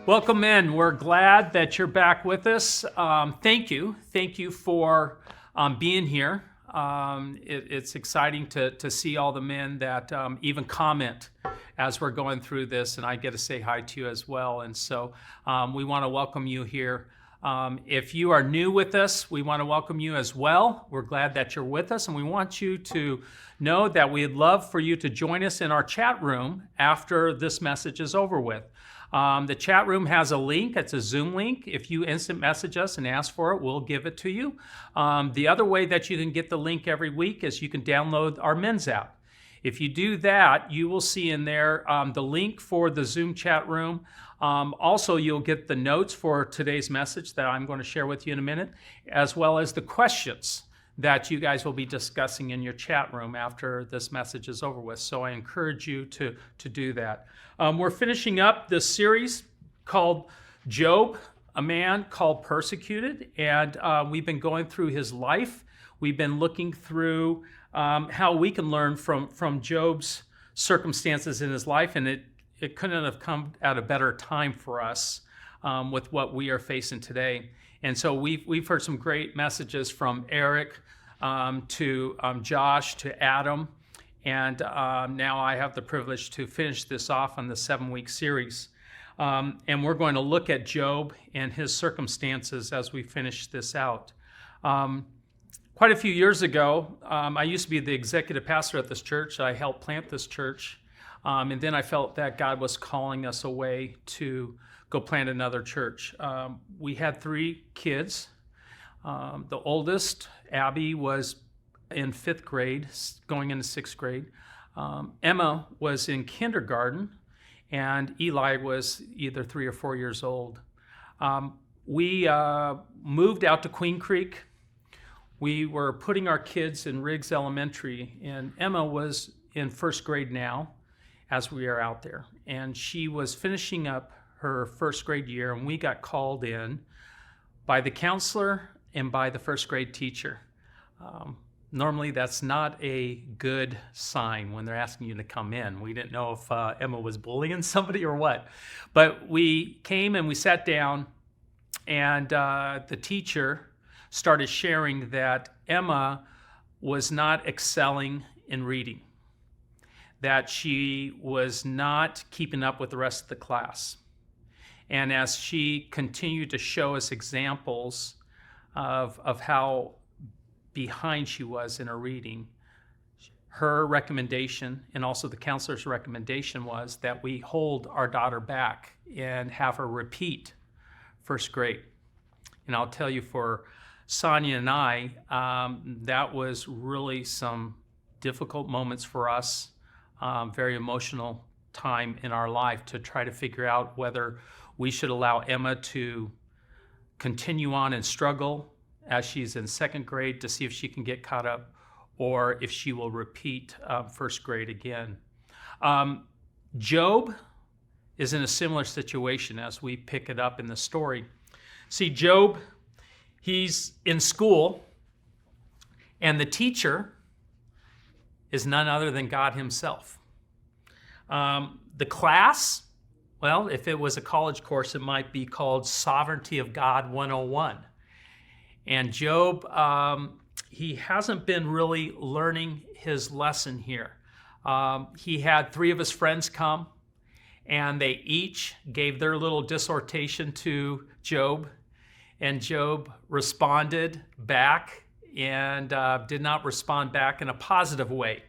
Welcome in. We're glad that you're back with us. Thank you. Thank you for being here. It's exciting to see all the men that even comment as we're going through this, and I get to say hi to you as well. And so we want to welcome you here. If you are new with us, we want to welcome you as well. We're glad that you're with us, and we want you to know that we'd love for you to join us in our chat room after this message is over with. The chat room has a link. It's a Zoom link. If you instant message us and ask for it, we'll give it to you. The other way that you can get the link every week is you can download our men's app. If you do that, you will see in there the link for the Zoom chat room. Also, you'll get the notes for today's message that I'm going to share with you in a minute, as well as the questions that you guys will be discussing in your chat room after this message is over with. So I encourage you to do that. We're finishing up this series called Job, a man called persecuted, and we've been going through his life. We've been looking through how we can learn from Job's circumstances in his life, and it couldn't have come at a better time for us with what we are facing today. And so we've heard some great messages from Eric to Josh to Adam, and now I have the privilege to finish this off on the 7-week series. And we're going to look at Job and his circumstances as we finish this out. Quite a few years ago, I used to be the executive pastor at this church. I helped plant this church. And then I felt that God was calling us away to go plant another church. We had 3 kids. The oldest, Abby, was in 5th grade, going into 6th grade. Emma was in kindergarten, and Eli was either 3 or 4 years old. We moved out to Queen Creek. We were putting our kids in Riggs Elementary, and Emma was in 1st grade now as we are out there. And she was finishing up her 1st grade year, and we got called in by the counselor and by the 1st grade teacher. Normally, that's not a good sign when they're asking you to come in. We didn't know if Emma was bullying somebody or what. But we came and we sat down, and the teacher started sharing that Emma was not excelling in reading, that she was not keeping up with the rest of the class. And as she continued to show us examples of how behind she was in her reading, her recommendation and also the counselor's recommendation was that we hold our daughter back and have her repeat 1st grade. And I'll tell you, for Sonia and I, that was really some difficult moments for us, very emotional time in our life to try to figure out whether we should allow Emma to continue on and struggle as she's in 2nd grade to see if she can get caught up, or if she will repeat 1st grade again. Job is in a similar situation as we pick it up in the story. See, Job, he's in school, and the teacher is none other than God himself. The class, well, if it was a college course, it might be called Sovereignty of God 101. And Job, he hasn't been really learning his lesson here. He had 3 of his friends come, and they each gave their little dissertation to Job. And Job responded back and did not respond back in a positive way.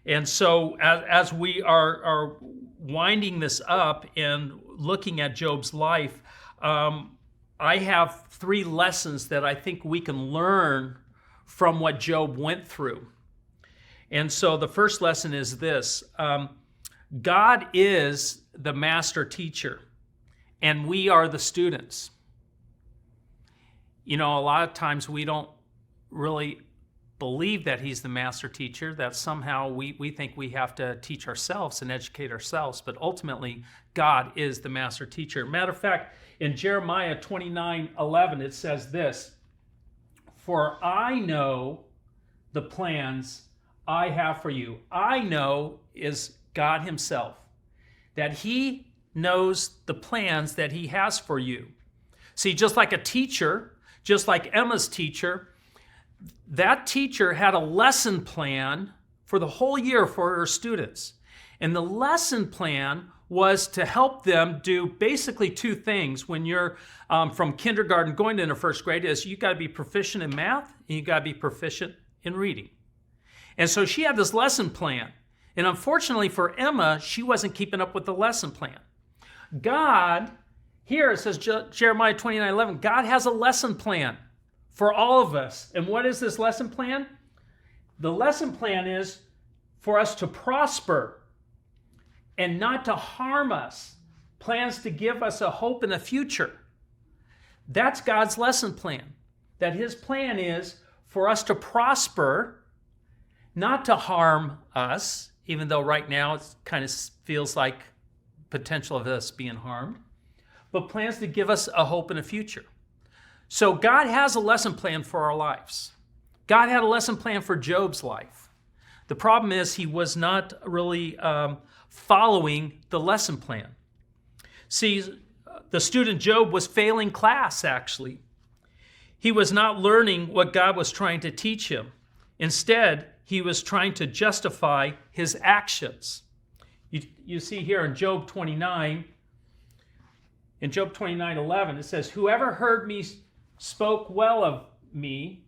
And so as we are winding this up and looking at Job's life, I have 3 lessons that I think we can learn from what Job went through. And so the first lesson is this: God is the master teacher, and we are the students. You know, a lot of times we don't really believe that he's the master teacher, that somehow we think we have to teach ourselves and educate ourselves, but ultimately God is the master teacher. Matter of fact, in Jeremiah 29:11, it says this: "For I know the plans I have for you." I know is God himself, that he knows the plans that he has for you. See, just like a teacher, just like Emma's teacher, that teacher had a lesson plan for the whole year for her students. And the lesson plan was to help them do basically two things when you're from kindergarten going into first grade is you got to be proficient in math and you got to be proficient in reading. And so she had this lesson plan. And unfortunately for Emma, she wasn't keeping up with the lesson plan. God, here it says Jeremiah 29:11, God has a lesson plan for all of us. And what is this lesson plan? The lesson plan is for us to prosper and not to harm us. Plans to give us a hope in the future. That's God's lesson plan. That his plan is for us to prosper, not to harm us, even though right now it kind of feels like potential of us being harmed, but plans to give us a hope in the future. So God has a lesson plan for our lives. God had a lesson plan for Job's life. The problem is he was not really following the lesson plan. See, the student Job was failing class, actually. He was not learning what God was trying to teach him. Instead, he was trying to justify his actions. You see here in Job 29, in Job 29:11, it says, whoever heard me spoke well of me,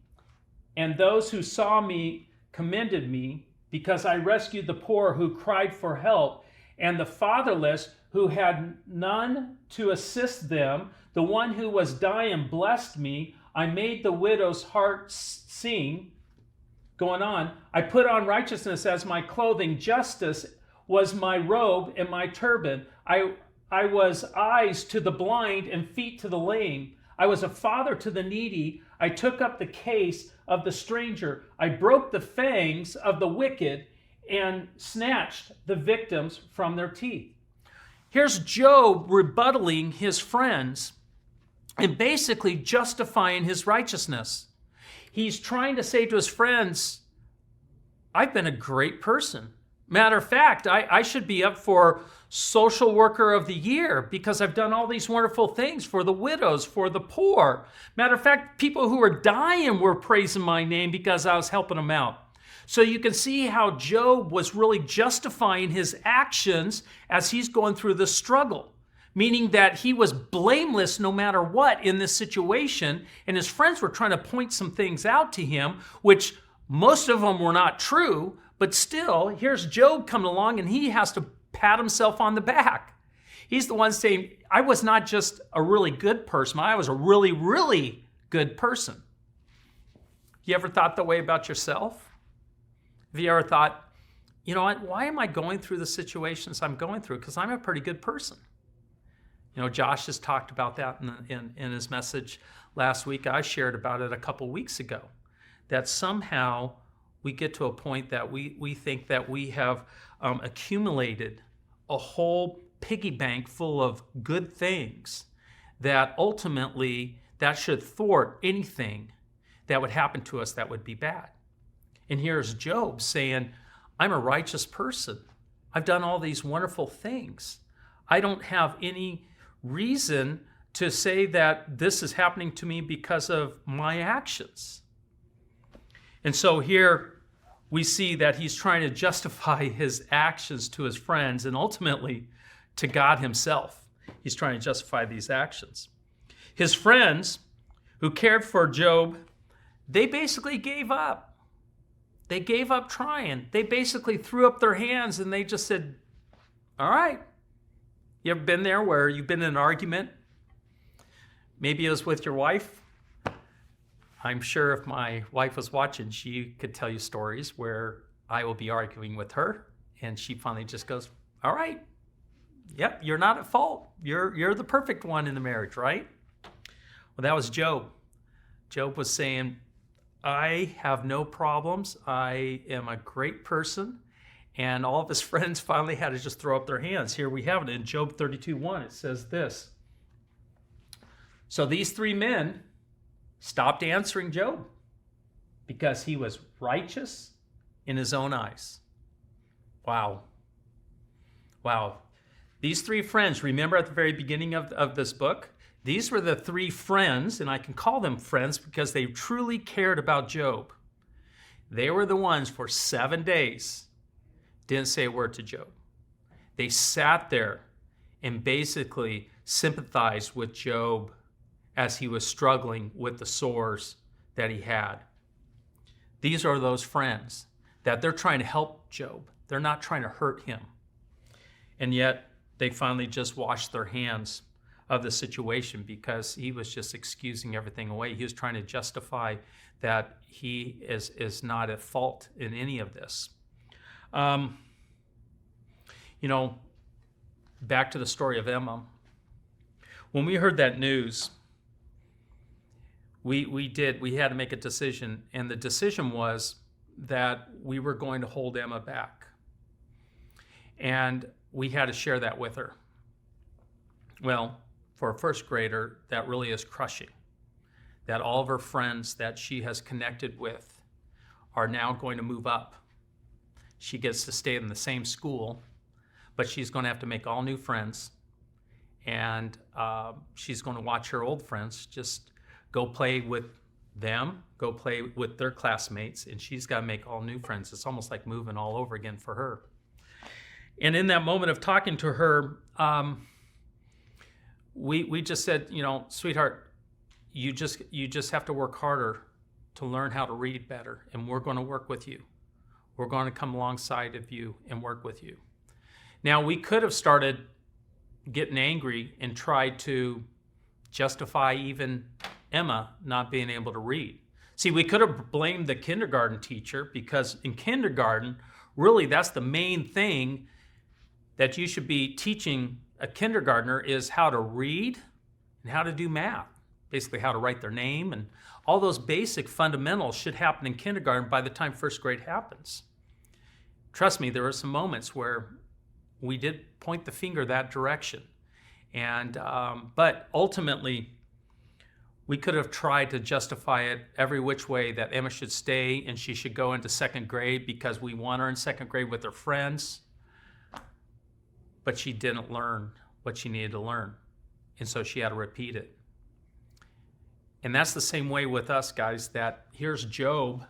and those who saw me commended me, because I rescued the poor who cried for help, and the fatherless who had none to assist them. The one who was dying blessed me. I made the widow's heart sing. Going on, I put on righteousness as my clothing. Justice was my robe and my turban. I was eyes to the blind and feet to the lame. I was a father to the needy. I took up the case of the stranger. I broke the fangs of the wicked and snatched the victims from their teeth. Here's Job rebuttaling his friends and basically justifying his righteousness. He's trying to say to his friends, I've been a great person. Matter of fact, I should be up for Social Worker of the Year because I've done all these wonderful things for the widows, for the poor. Matter of fact, people who were dying were praising my name because I was helping them out. So you can see how Job was really justifying his actions as he's going through this struggle, meaning that he was blameless no matter what in this situation, and his friends were trying to point some things out to him, which most of them were not true, but still, here's Job coming along and he has to pat himself on the back. He's the one saying, I was not just a really good person, I was a really, really good person. You ever thought that way about yourself? Have you ever thought, you know what, why am I going through the situations I'm going through? Because I'm a pretty good person. You know, Josh has talked about that in his message last week. I shared about it a couple weeks ago, that somehow we get to a point that we think that we have accumulated a whole piggy bank full of good things that ultimately that should thwart anything that would happen to us that would be bad. And here's Job saying, I'm a righteous person. I've done all these wonderful things. I don't have any reason to say that this is happening to me because of my actions. And so here we see that he's trying to justify his actions to his friends and ultimately to God himself. He's trying to justify these actions. His friends who cared for Job, they basically gave up. They gave up trying. They basically threw up their hands and they just said, all right. You ever been there where you've been in an argument? Maybe it was with your wife. I'm sure if my wife was watching, she could tell you stories where I will be arguing with her and she finally just goes, all right, yep, you're not at fault. You're the perfect one in the marriage, right? Well, that was Job. Job was saying, I have no problems. I am a great person. And all of his friends finally had to just throw up their hands. Here we have it in Job 32:1. It says this. So these three men stopped answering Job because he was righteous in his own eyes. Wow. Wow. These three friends, remember at the very beginning of this book, these were the three friends, and I can call them friends because they truly cared about Job. They were the ones for 7 days didn't say a word to Job. They sat there and basically sympathized with Job as he was struggling with the sores that he had. These are those friends that they're trying to help Job. They're not trying to hurt him. And yet they finally just washed their hands of the situation because he was just excusing everything away. He was trying to justify that he is not at fault in any of this. Back to the story of Emma. When we heard that news, we had to make a decision, and the decision was that we were going to hold Emma back. And we had to share that with her. Well, for a first grader, that really is crushing. That all of her friends that she has connected with are now going to move up. She gets to stay in the same school, but she's going to have to make all new friends. And she's going to watch her old friends just go play with them, go play with their classmates, and she's got to make all new friends. It's almost like moving all over again for her. And in that moment of talking to her, we just said, sweetheart, you just have to work harder to learn how to read better, and we're going to work with you. We're going to come alongside of you and work with you. Now, we could have started getting angry and tried to justify even Emma not being able to read. See, we could have blamed the kindergarten teacher because in kindergarten, really that's the main thing that you should be teaching a kindergartner is how to read and how to do math. Basically how to write their name, and all those basic fundamentals should happen in kindergarten by the time first grade happens. Trust me, there were some moments where we did point the finger that direction. But ultimately, we could have tried to justify it every which way that Emma should stay and she should go into second grade because we want her in second grade with her friends. But she didn't learn what she needed to learn. And so she had to repeat it. And that's the same way with us, guys, that here's Job,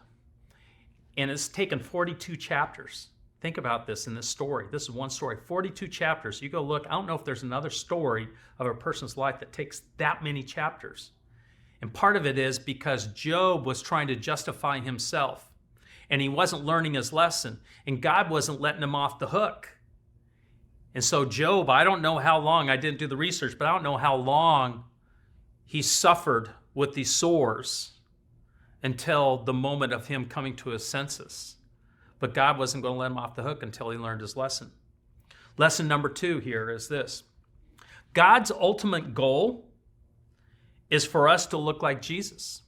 and it's taken 42 chapters. Think about this in this story. This is one story, 42 chapters. You go look, I don't know if there's another story of a person's life that takes that many chapters. And part of it is because Job was trying to justify himself, and he wasn't learning his lesson, and God wasn't letting him off the hook. And so Job, I don't know how long, I didn't do the research, but I don't know how long he suffered with these sores until the moment of him coming to his senses. But God wasn't going to let him off the hook until he learned his lesson. Lesson number 2 here is this. God's ultimate goal is for us to look like Jesus.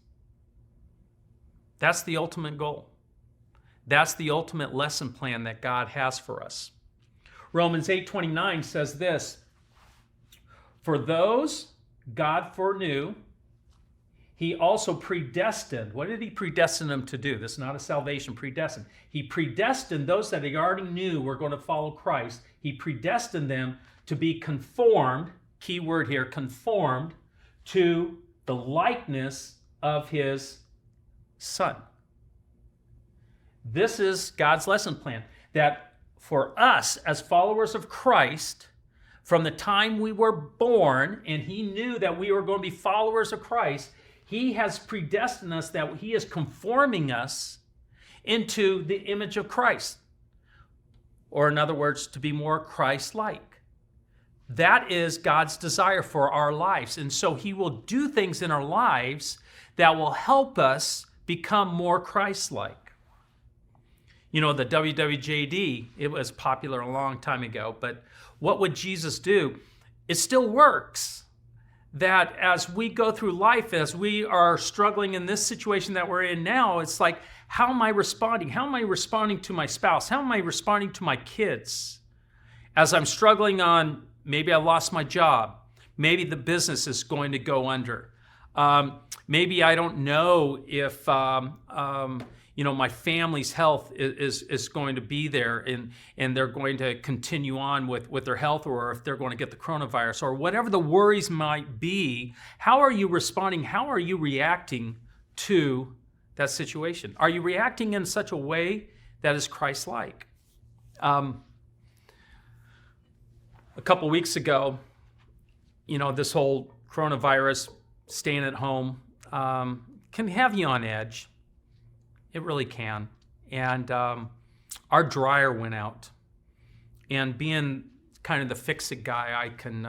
That's the ultimate goal. That's the ultimate lesson plan that God has for us. Romans 8:29 says this, for those God foreknew, he also predestined. What did he predestine them to do? This is not a salvation predestined. He predestined those that he already knew were going to follow Christ. He predestined them to be conformed, key word here, conformed to the likeness of his Son. This is God's lesson plan, that for us as followers of Christ, from the time we were born, and he knew that we were going to be followers of Christ, he has predestined us, that he is conforming us into the image of Christ. Or in other words, to be more Christ-like. That is God's desire for our lives. And so he will do things in our lives that will help us become more Christ-like. The WWJD, it was popular a long time ago, but what would Jesus do? It still works. That as we go through life, as we are struggling in this situation that we're in now, it's like, how am I responding? How am I responding to my spouse? How am I responding to my kids? As I'm struggling on, maybe I lost my job. Maybe the business is going to go under. Maybe I don't know if, my family's health is going to be there, and they're going to continue on with their health, or if they're going to get the coronavirus, or whatever the worries might be. How are you responding? How are you reacting to that situation? Are you reacting in such a way that is Christ-like? A couple weeks ago, this whole coronavirus, staying at home, can have you on edge. It really can. And our dryer went out. And being kind of the fix-it guy, I can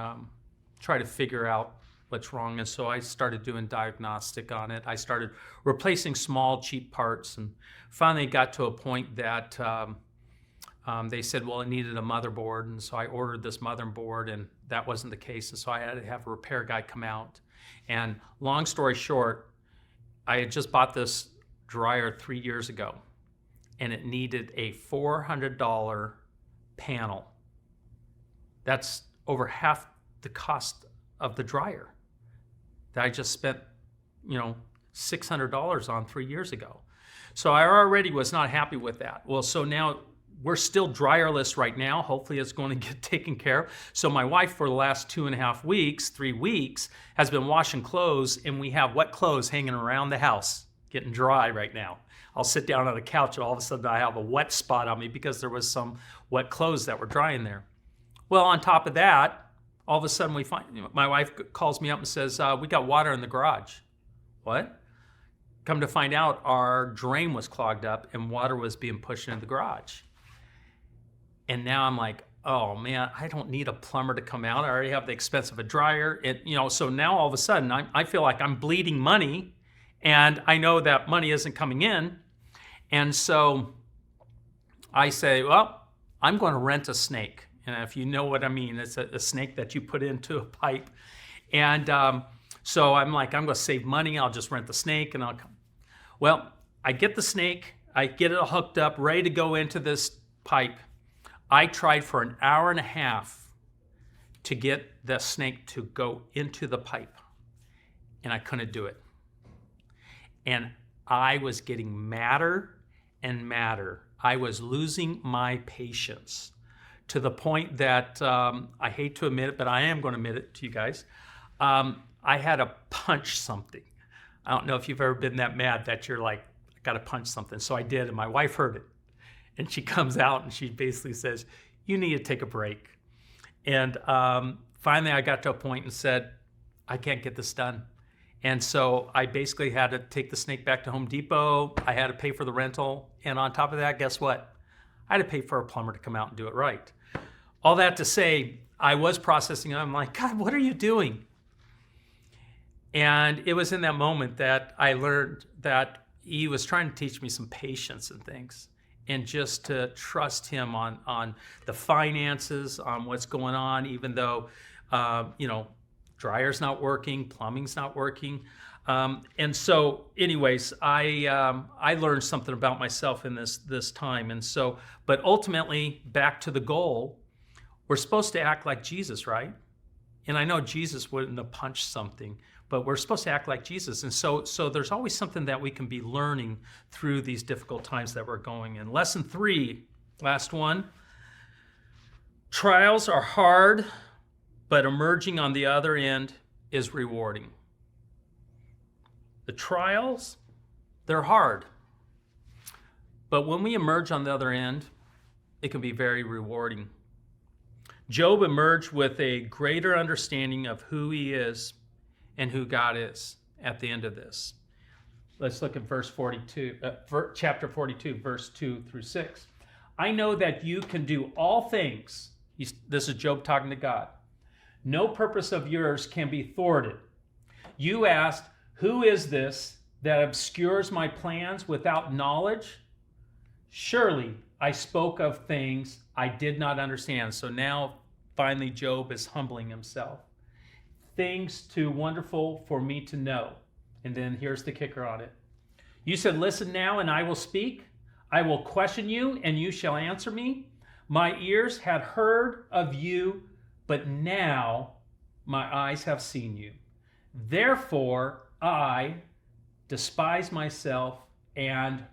try to figure out what's wrong. And so I started doing diagnostic on it. I started replacing small, cheap parts, and finally got to a point that they said, well, it needed a motherboard. And so I ordered this motherboard, and that wasn't the case. And so I had to have a repair guy come out. And long story short, I had just bought this dryer 3 years ago, and it needed a $400 panel. That's over half the cost of the dryer that I just spent, $600 on 3 years ago. So I already was not happy with that. Well, so now we're still dryerless right now. Hopefully it's going to get taken care of. So my wife, for the last 2.5 weeks, 3 weeks, has been washing clothes, and we have wet clothes hanging around the house, getting dry right now. I'll sit down on the couch, and all of a sudden I have a wet spot on me because there was some wet clothes that were drying there. Well, on top of that, all of a sudden we find, my wife calls me up and says, we got water in the garage. What? Come to find out, our drain was clogged up and water was being pushed into the garage. And now I'm like, oh man, I don't need a plumber to come out. I already have the expense of a dryer. So now all of a sudden I feel like I'm bleeding money, and I know that money isn't coming in. And so I say, well, I'm going to rent a snake. And if you know what I mean, it's a snake that you put into a pipe. And so I'm like, I'm going to save money. I'll just rent the snake and I'll come. Well, I get the snake. I get it all hooked up, ready to go into this pipe. I tried for an hour and a half to get the snake to go into the pipe, and I couldn't do it. And I was getting madder and madder. I was losing my patience to the point that I hate to admit it, but I am going to admit it to you guys. I had to punch something. I don't know if you've ever been that mad that you're like, I got to punch something. So I did, and my wife heard it. And she comes out and she basically says, you need to take a break. And finally I got to a point and said, I can't get this done. And so I basically had to take the snake back to Home Depot. I had to pay for the rental. And on top of that, guess what? I had to pay for a plumber to come out and do it right. All that to say, I was processing. I'm like, God, what are you doing? And it was in that moment that I learned that He was trying to teach me some patience and things, and just to trust Him on the finances, on what's going on, even though, dryer's not working, plumbing's not working. And so anyways, I learned something about myself in this time. And so, but ultimately, back to the goal, we're supposed to act like Jesus, right? And I know Jesus wouldn't have punched something, but we're supposed to act like Jesus. And so there's always something that we can be learning through these difficult times that we're going in. Lesson 3, last one. Trials are hard, but emerging on the other end is rewarding. The trials, they're hard. But when we emerge on the other end, it can be very rewarding. Job emerged with a greater understanding of who he is and who God is at the end of this. Let's look at chapter 42, verse 2 through 6. I know that you can do all things. This is Job talking to God. No purpose of yours can be thwarted. You asked, who is this that obscures my plans without knowledge? Surely I spoke of things I did not understand. So now finally Job is humbling himself. Things too wonderful for me to know. And then here's the kicker on it. You said, listen now and I will speak. I will question you and you shall answer me. My ears had heard of you, but now my eyes have seen you. Therefore I despise myself and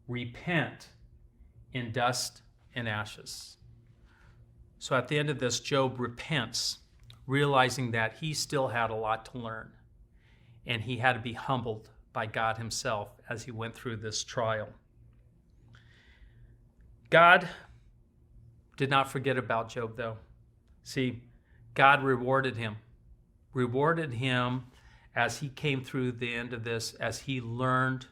repent in dust and ashes. So at the end of this, Job repents, realizing that he still had a lot to learn, and he had to be humbled by God himself as he went through this trial. God did not forget about Job, though. See, God rewarded him as he came through the end of this, as he learned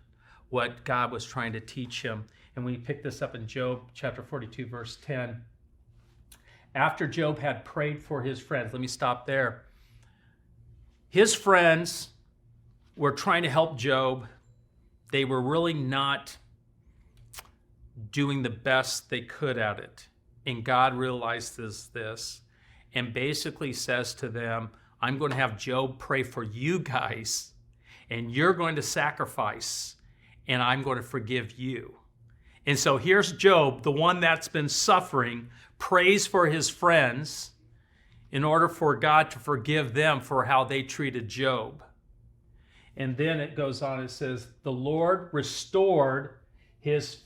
what God was trying to teach him. And we pick this up in Job chapter 42, verse 10. After Job had prayed for his friends, let me stop there. His friends were trying to help Job. They were really not doing the best they could at it. And God realizes this and basically says to them, I'm going to have Job pray for you guys, and you're going to sacrifice, and I'm going to forgive you. And so here's Job, the one that's been suffering, prays for his friends in order for God to forgive them for how they treated Job. And then it goes on, it says, the Lord restored his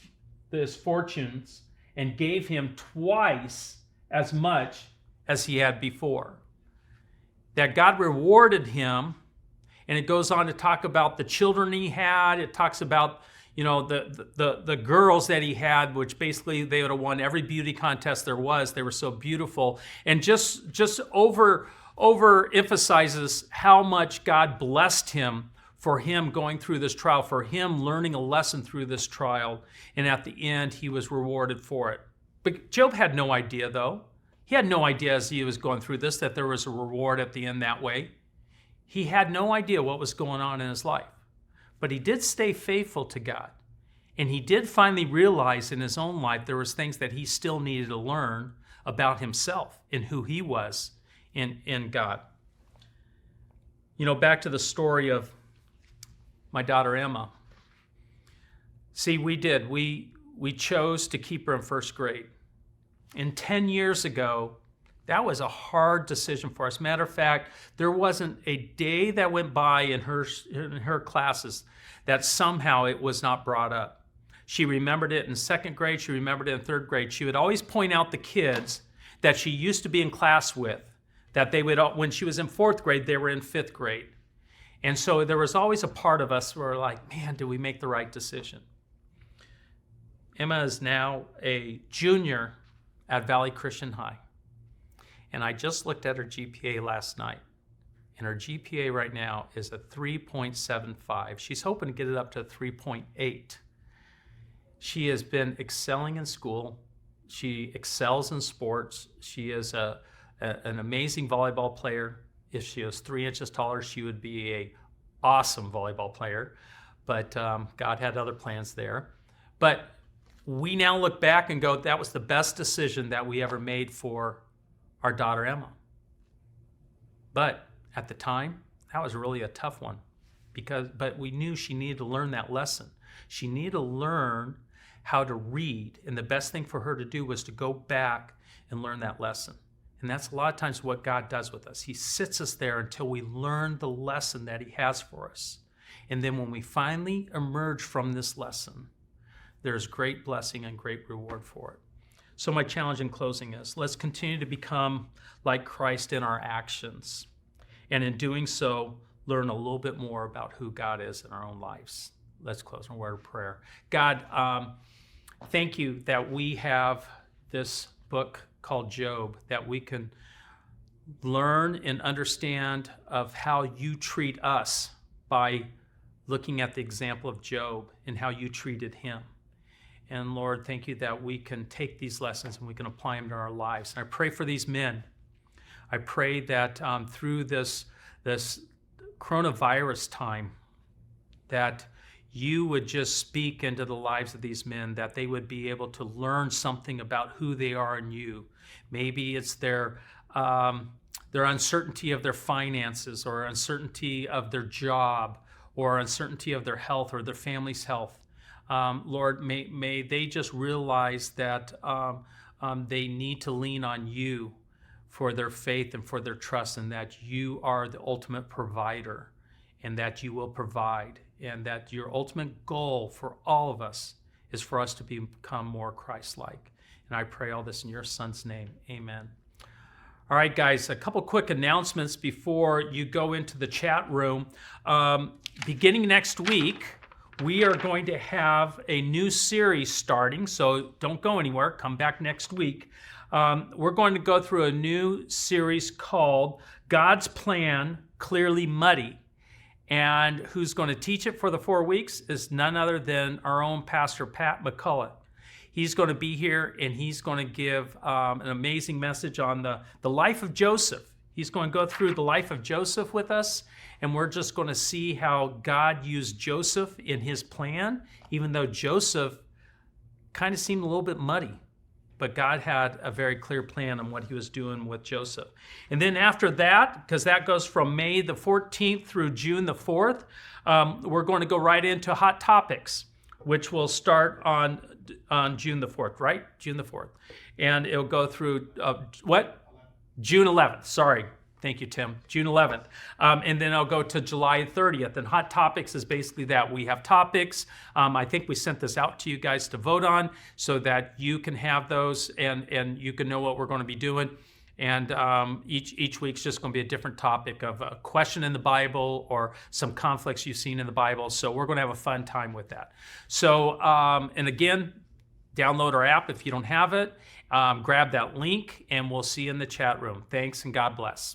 fortunes and gave him twice as much as he had before. That God rewarded him, and it goes on to talk about the children he had. It talks about, the girls that he had, which basically they would have won every beauty contest there was. They were so beautiful, and just over emphasizes how much God blessed him for him going through this trial, for him learning a lesson through this trial, and at the end he was rewarded for it. But Job had no idea, though. He had no idea as he was going through this that there was a reward at the end that way. He had no idea what was going on in his life. But he did stay faithful to God. And he did finally realize in his own life there was things that he still needed to learn about himself and who he was in God. Back to the story of my daughter Emma. See, we chose to keep her in first grade. And 10 years ago, that was a hard decision for us. Matter of fact, there wasn't a day that went by in her classes that somehow it was not brought up. She remembered it in second grade. She remembered it in third grade. She would always point out the kids that she used to be in class with, that they would, when she was in fourth grade, they were in fifth grade. And so there was always a part of us where we're like, man, did we make the right decision? Emma is now a junior at Valley Christian High. And I just looked at her GPA last night. And her GPA right now is a 3.75. She's hoping to get it up to 3.8. She has been excelling in school. She excels in sports. She is an amazing volleyball player. If she was 3 inches taller, she would be an awesome volleyball player. But God had other plans there. But we now look back and go, that was the best decision that we ever made for our daughter Emma. But at the time, that was really a tough one, but we knew she needed to learn that lesson. She needed to learn how to read, and the best thing for her to do was to go back and learn that lesson. And that's a lot of times what God does with us. He sits us there until we learn the lesson that he has for us. And then when we finally emerge from this lesson, there's great blessing and great reward for it. So my challenge in closing is, let's continue to become like Christ in our actions. And in doing so, learn a little bit more about who God is in our own lives. Let's close in a word of prayer. God, thank you that we have this book called Job, that we can learn and understand of how you treat us by looking at the example of Job and how you treated him. And Lord, thank you that we can take these lessons and we can apply them to our lives. And I pray for these men. I pray that through this coronavirus time, that you would just speak into the lives of these men, that they would be able to learn something about who they are in you. Maybe it's their uncertainty of their finances, or uncertainty of their job, or uncertainty of their health or their family's health. Lord, may they just realize that they need to lean on you for their faith and for their trust, and that you are the ultimate provider, and that you will provide, and that your ultimate goal for all of us is for us to become more Christ-like. And I pray all this in your Son's name. Amen. All right, guys, a couple quick announcements before you go into the chat room. Beginning next week, we are going to have a new series starting, so don't go anywhere. Come back next week. We're going to go through a new series called God's Plan Clearly Muddy. And who's going to teach it for the 4 weeks is none other than our own Pastor Pat McCullough. He's going to be here, and he's going to give an amazing message on the life of Joseph. He's going to go through the life of Joseph with us, and we're just going to see how God used Joseph in his plan, even though Joseph kind of seemed a little bit muddy. But God had a very clear plan on what he was doing with Joseph. And then after that, because that goes from May the 14th through June the 4th, we're going to go right into Hot Topics, which will start on June the 4th, right? June the 4th. And it'll go through, June 11th, sorry. Thank you, Tim. June 11th. And then I'll go to July 30th. And Hot Topics is basically that. We have topics. I think we sent this out to you guys to vote on so that you can have those and you can know what we're going to be doing. And each week's just going to be a different topic of a question in the Bible or some conflicts you've seen in the Bible. So we're going to have a fun time with that. So, and again, download our app if you don't have it. Grab that link, and we'll see you in the chat room. Thanks, and God bless.